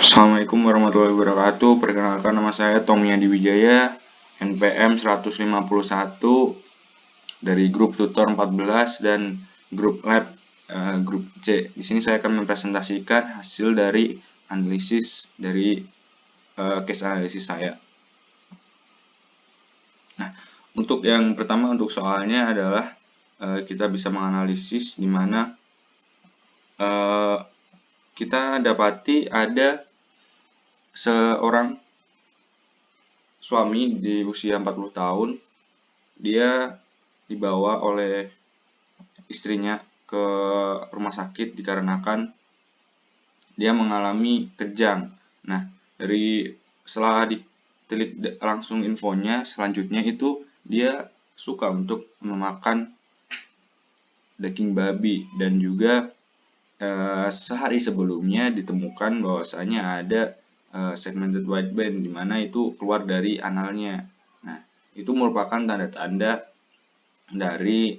Assalamualaikum warahmatullahi wabarakatuh. Perkenalkan, nama saya Tommy Adi Wijaya, NPM 151 dari grup tutor 14 dan grup lab grup C. Di sini saya akan mempresentasikan hasil dari analisis dari case analisis saya. Nah, untuk yang pertama, untuk soalnya adalah kita bisa menganalisis di mana kita dapati ada seorang suami di usia 40 tahun, dia dibawa oleh istrinya ke rumah sakit dikarenakan dia mengalami kejang. Nah, setelah ditelik langsung infonya, selanjutnya itu dia suka untuk memakan daging babi, dan juga sehari sebelumnya ditemukan bahwasanya ada segmented wideband di mana itu keluar dari analnya. Nah, itu merupakan tanda-tanda dari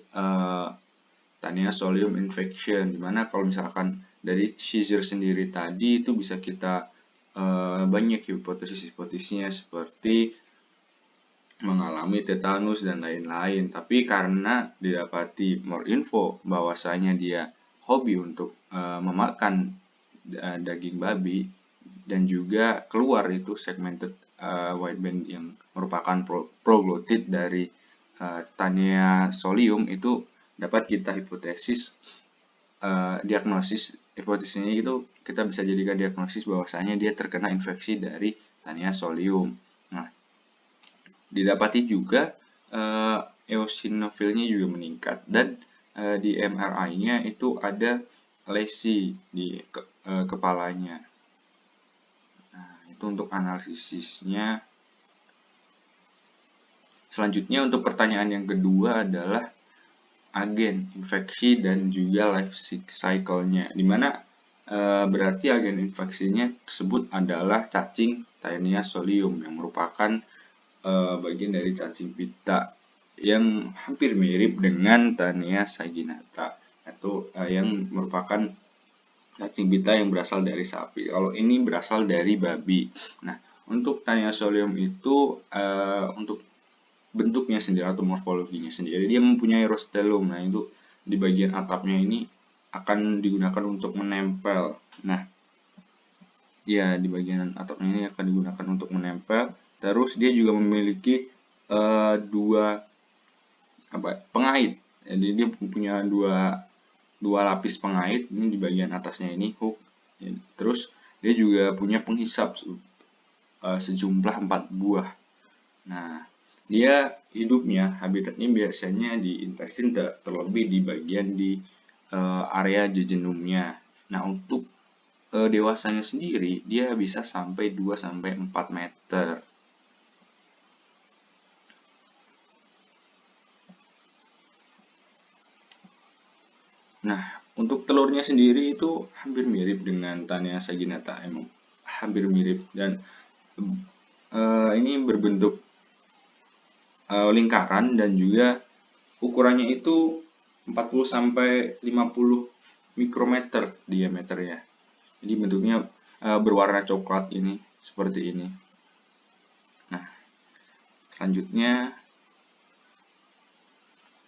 Taenia solium infection, dimana kalau misalkan dari seizure sendiri tadi itu bisa kita banyak hipotesis-hipotesisnya seperti mengalami tetanus dan lain-lain. Tapi karena didapati more info bahwasanya dia hobi untuk memakan daging babi dan juga keluar itu segmented wideband yang merupakan proglotit dari Taenia solium, itu dapat kita hipotesis hipotesisnya itu kita bisa jadikan diagnosis bahwasanya dia terkena infeksi dari Taenia solium. Nah, didapati juga eosinofilnya juga meningkat, dan di MRI-nya itu ada lesi di kepalanya. Nah, itu untuk analisisnya. Selanjutnya, untuk pertanyaan yang kedua adalah agen infeksi dan juga life cycle-nya, dimana berarti agen infeksinya tersebut adalah cacing Taenia solium yang merupakan bagian dari cacing pita yang hampir mirip dengan Taenia saginata, atau yang merupakan cacing pita yang berasal dari sapi. Kalau ini berasal dari babi. Nah, untuk Taenia solium itu untuk bentuknya sendiri atau morfologinya sendiri, dia mempunyai rostellum. Nah, itu di bagian atapnya ini akan digunakan untuk menempel. Nah, ya, di bagian atapnya ini akan digunakan untuk menempel. Terus dia juga memiliki dua pengait. Jadi dia punya dua lapis pengait ini di bagian atasnya ini, hook. Terus dia juga punya penghisap sejumlah 4 buah. Nah, dia hidupnya, habitatnya biasanya di intestin, terlebih di bagian di area jejunumnya. Nah, untuk dewasanya sendiri dia bisa sampai 2-4 meter. Nah, untuk telurnya sendiri itu hampir mirip dengan Taenia saginata, emang hampir mirip, dan ini berbentuk lingkaran dan juga ukurannya itu 40-50 mikrometer diameternya. Jadi bentuknya berwarna coklat ini, seperti ini. Nah, selanjutnya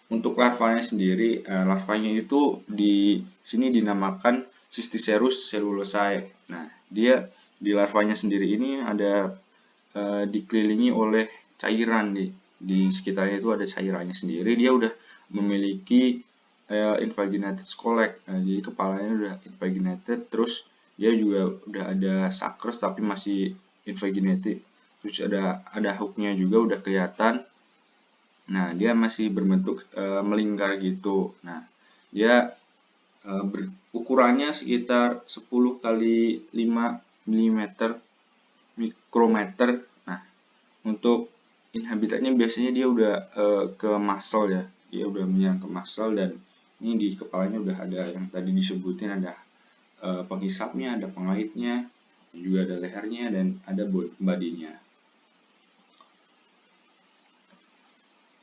untuk larvanya sendiri, larvanya itu di sini dinamakan Cysticerus cellulosae. Nah, dia di larvanya sendiri ini ada dikelilingi oleh cairan, di sekitarnya itu ada cairannya sendiri. Dia udah memiliki invaginated scolex. Nah, jadi kepalanya udah invaginated, terus dia juga udah ada suckers tapi masih invaginated. Terus ada hooknya juga udah kelihatan. Nah, dia masih berbentuk melingkar gitu. Nah, dia ukurannya sekitar 10 kali 5 mm mikrometer. Nah, untuk habitatnya biasanya dia udah ke muscle ya. Dia udah menyerang ke muscle, dan ini di kepalanya udah ada yang tadi disebutin, ada penghisapnya, ada pengaitnya, juga ada lehernya, dan ada bodinya.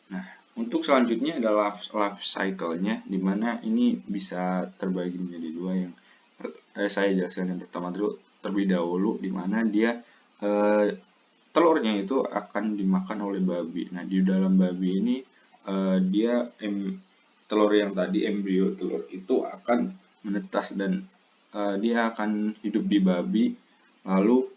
Nah, untuk selanjutnya adalah life cycle-nya, dimana ini bisa terbagi menjadi dua yang saya jelaskan. Yang pertama dulu terlebih dahulu, di mana dia telurnya itu akan dimakan oleh babi. Nah, di dalam babi ini dia telur yang tadi embrio telur itu akan menetas dan dia akan hidup di babi, lalu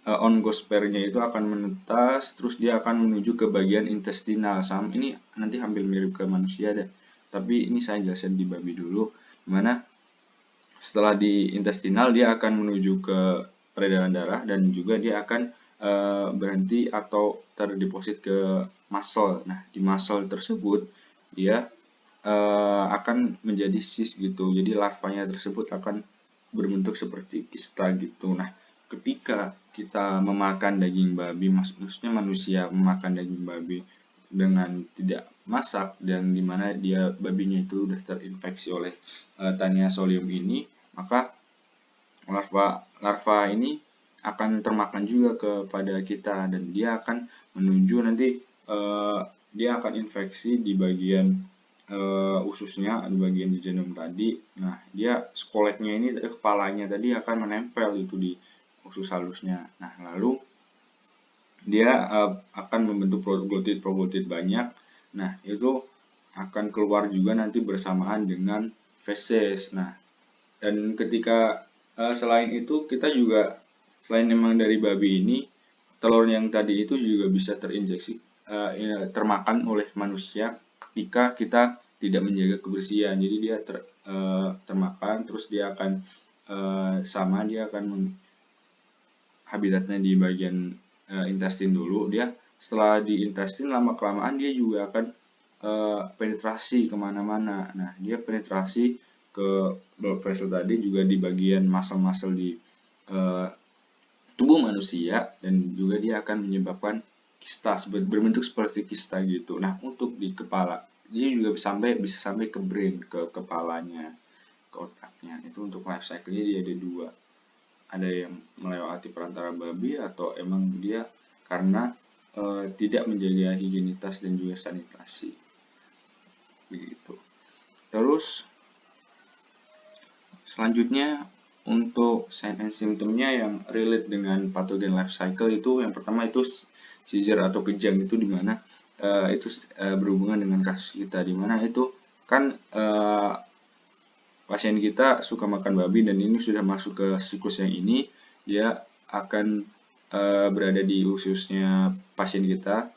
ongospermnya itu akan menetas, terus dia akan menuju ke bagian intestinal. Ini nanti hampir mirip ke manusia deh, tapi ini saya jelasin di babi dulu, dimana setelah di intestinal dia akan menuju ke peredaran darah dan juga dia akan berhenti atau terdeposit ke muscle. Nah, di muscle tersebut dia akan menjadi cyst gitu. Jadi larvanya tersebut akan berbentuk seperti kista gitu. Nah, ketika kita memakan daging babi, maksudnya manusia memakan daging babi dengan tidak masak dan dimana dia babinya itu sudah terinfeksi oleh Taenia solium ini, maka larva ini akan termakan juga kepada kita dan dia akan menuju nanti dia akan infeksi di bagian ususnya, di bagian jejunum tadi. Nah, dia skoletnya ini, kepalanya tadi akan menempel itu di usus halusnya. Nah, lalu dia akan membentuk probiotik banyak. Nah, itu akan keluar juga nanti bersamaan dengan feses. Nah, dan ketika selain itu kita juga, selain memang dari babi ini, telur yang tadi itu juga bisa terinjeksi termakan oleh manusia ketika kita tidak menjaga kebersihan. Jadi dia termakan, terus dia akan dia akan habitatnya di bagian intestin dulu. Dia setelah di intestin, lama kelamaan dia juga akan penetrasi kemana-mana. Nah, dia penetrasi ke blood vessel tadi, juga di bagian muscle-muscle di tubuh manusia, dan juga dia akan menyebabkan kista berbentuk seperti kista gitu. Nah, untuk di kepala dia juga bisa sampai ke brain, ke kepalanya, ke otaknya. Itu untuk life cycle-nya dia ada dua. Ada yang melewati perantara babi, atau emang dia karena tidak menjaga higienitas dan juga sanitasi. Begitu. Terus selanjutnya untuk sign and symptomnya yang relate dengan patogen life cycle itu, yang pertama itu seizure atau kejang, itu dimana itu berhubungan dengan kasus kita, dimana itu kan pasien kita suka makan babi dan ini sudah masuk ke siklus yang ini, dia akan berada di ususnya pasien kita,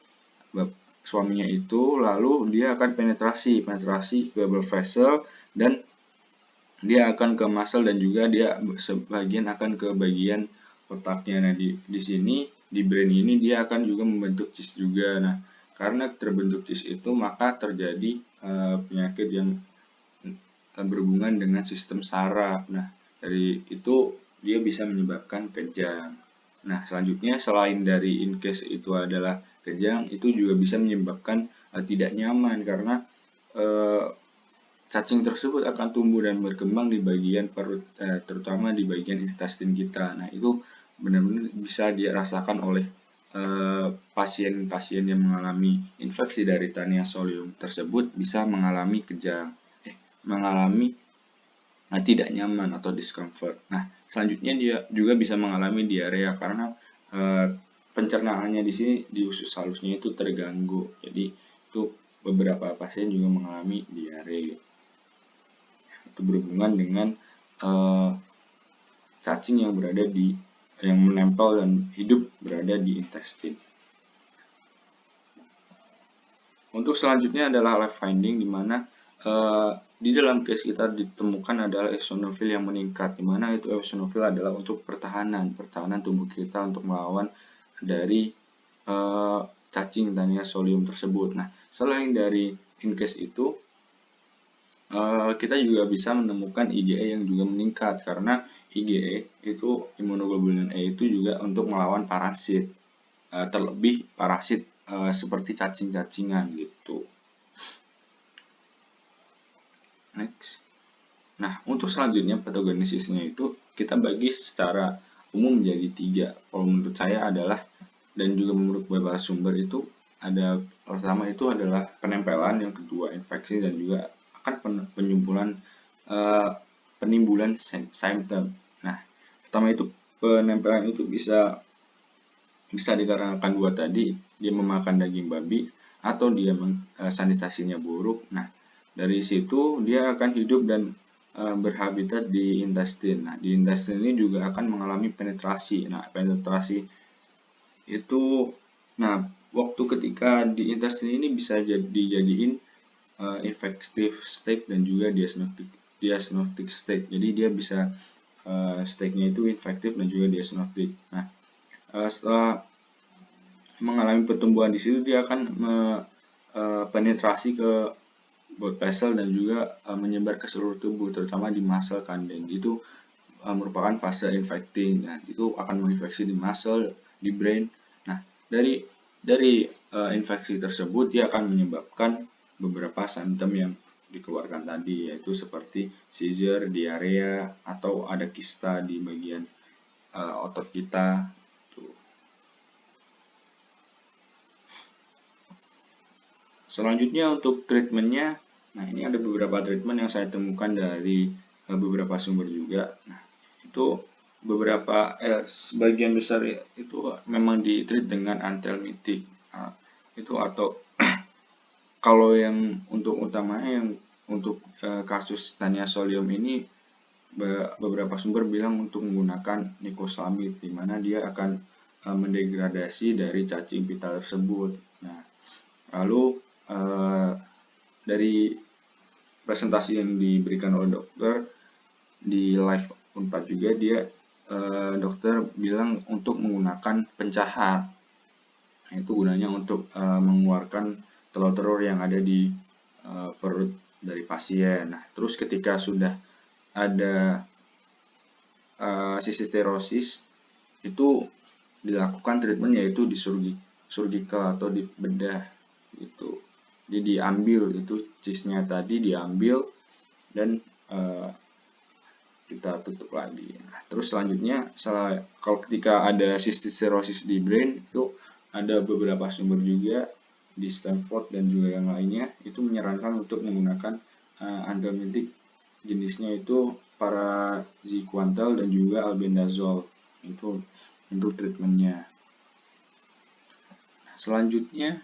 suaminya itu, lalu dia akan penetrasi ke blood vessel dan dia akan ke muscle, dan juga dia sebagian akan ke bagian otaknya. Nah, di sini di brain ini dia akan juga membentuk cyst juga. Nah, karena terbentuk cyst itu, maka terjadi penyakit yang berhubungan dengan sistem saraf. Nah, dari itu dia bisa menyebabkan kejang. Nah, selanjutnya selain dari in case itu adalah kejang, itu juga bisa menyebabkan tidak nyaman, karena cacing tersebut akan tumbuh dan berkembang di bagian perut, terutama di bagian intestin kita. Nah, itu benar-benar bisa dirasakan oleh pasien-pasien yang mengalami infeksi dari Taenia solium tersebut, bisa mengalami kejang, mengalami tidak nyaman atau discomfort. Nah, selanjutnya dia juga bisa mengalami diarea karena pencernaannya di sini di usus halusnya itu terganggu. Jadi itu beberapa pasien juga mengalami diare. Itu berhubungan dengan cacing yang menempel dan hidup berada di intestin. Untuk selanjutnya adalah life finding, di mana di dalam case kita ditemukan adalah eosinofil yang meningkat, di mana itu eosinofil adalah untuk pertahanan tubuh kita untuk melawan dari cacing Taenia solium tersebut. Nah, selain dari in case itu, kita juga bisa menemukan IgE yang juga meningkat, karena IgE itu, imunoglobulin E, itu juga untuk melawan parasit, terlebih parasit seperti cacing-cacingan gitu. Next. Nah, untuk selanjutnya patogenesisnya itu kita bagi secara umum menjadi 3. Kalau menurut saya adalah, dan juga menurut beberapa sumber itu, ada pertama itu adalah penempelan, yang kedua infeksi, dan juga akan penimbulan symptom. Nah, pertama itu penempelan itu bisa dikarenakan dua tadi, dia memakan daging babi atau dia sanitasinya buruk. Nah, dari situ dia akan hidup dan berhabitat di intestin. Nah, di intestin ini juga akan mengalami penetrasi. Nah, penetrasi itu, nah, waktu ketika di intestin ini bisa dijadiin infective state dan juga diagnostic state. Jadi dia bisa state-nya itu infektif dan juga diagnostic. Nah, setelah mengalami pertumbuhan di situ, dia akan penetrasi ke blood vessel dan juga menyebar ke seluruh tubuh, terutama di muscle kan, dan itu merupakan fase infecting. Nah, itu akan menginfeksi di muscle, di brain. Nah, dari infeksi tersebut dia akan menyebabkan beberapa simptom yang dikeluarkan tadi, yaitu seperti seizure, diarea, atau ada kista di bagian otot kita. Selanjutnya untuk treatmentnya, nah ini ada beberapa treatment yang saya temukan dari beberapa sumber juga. Nah, itu beberapa sebagian besar itu memang ditreat dengan anthelmintic. Nah, itu atau kalau yang untuk utamanya yang untuk kasus Taniasolium ini, beberapa sumber bilang untuk menggunakan nicosamid, di mana dia akan mendegradasi dari cacing pita tersebut. Nah, lalu dari presentasi yang diberikan oleh dokter di live Unpad juga, dia dokter bilang untuk menggunakan pencahat. Nah, itu gunanya untuk mengeluarkan telur-telur yang ada di perut dari pasien. Nah, terus ketika sudah ada sistiterosis, itu dilakukan treatment yaitu di surgical atau di bedah gitu. Jadi diambil itu cisnya tadi, diambil dan kita tutup lagi. Nah, terus selanjutnya kalau ketika ada sisticerosis di brain, itu ada beberapa sumber juga di Stanford dan juga yang lainnya itu menyarankan untuk menggunakan anthelmintic, jenisnya itu paraziquantel dan juga albendazole, itu untuk treatmentnya. Selanjutnya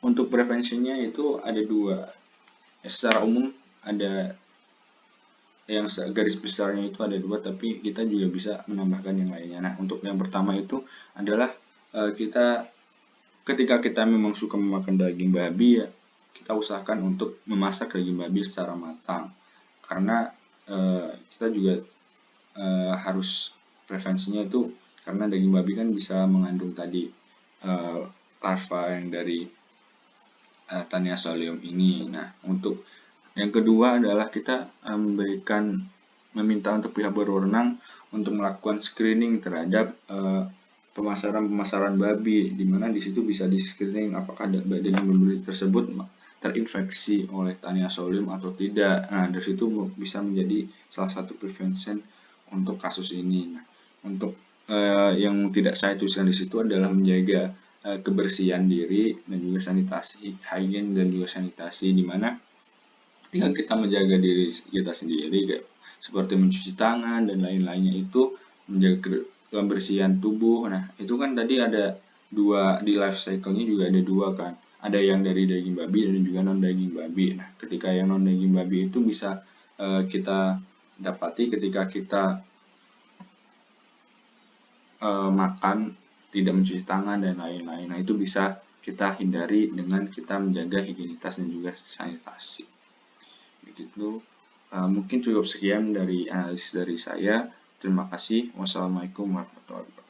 untuk prevensinya itu ada dua. Secara umum ada yang garis besarnya itu ada dua, tapi kita juga bisa menambahkan yang lainnya. Nah, untuk yang pertama itu adalah kita ketika kita memang suka memakan daging babi, ya kita usahakan untuk memasak daging babi secara matang, karena kita juga harus prevensinya itu karena daging babi kan bisa mengandung tadi larva yang dari Taniasolium ini. Nah, untuk yang kedua adalah kita meminta untuk pihak berwenang untuk melakukan screening terhadap pemasaran babi, di mana di situ bisa di screening apakah daging babi tersebut terinfeksi oleh Taniasolium atau tidak. Nah, dari situ bisa menjadi salah satu prevention untuk kasus ini. Nah, untuk yang tidak saya tuliskan di situ adalah menjaga kebersihan diri dan juga sanitasi, hygiene dan juga sanitasi, di mana tinggal kita menjaga diri kita sendiri, seperti mencuci tangan dan lain-lainnya, itu menjaga kebersihan tubuh. Nah, itu kan tadi ada dua, di life cycle-nya juga ada dua kan, ada yang dari daging babi dan juga non daging babi. Nah, ketika yang non daging babi itu bisa kita dapati ketika kita makan tidak mencuci tangan dan lain-lain. Nah, itu bisa kita hindari dengan kita menjaga higienitas dan juga sanitasi. Begitu, mungkin cukup sekian dari analisis dari saya. Terima kasih. Wassalamualaikum warahmatullahi wabarakatuh.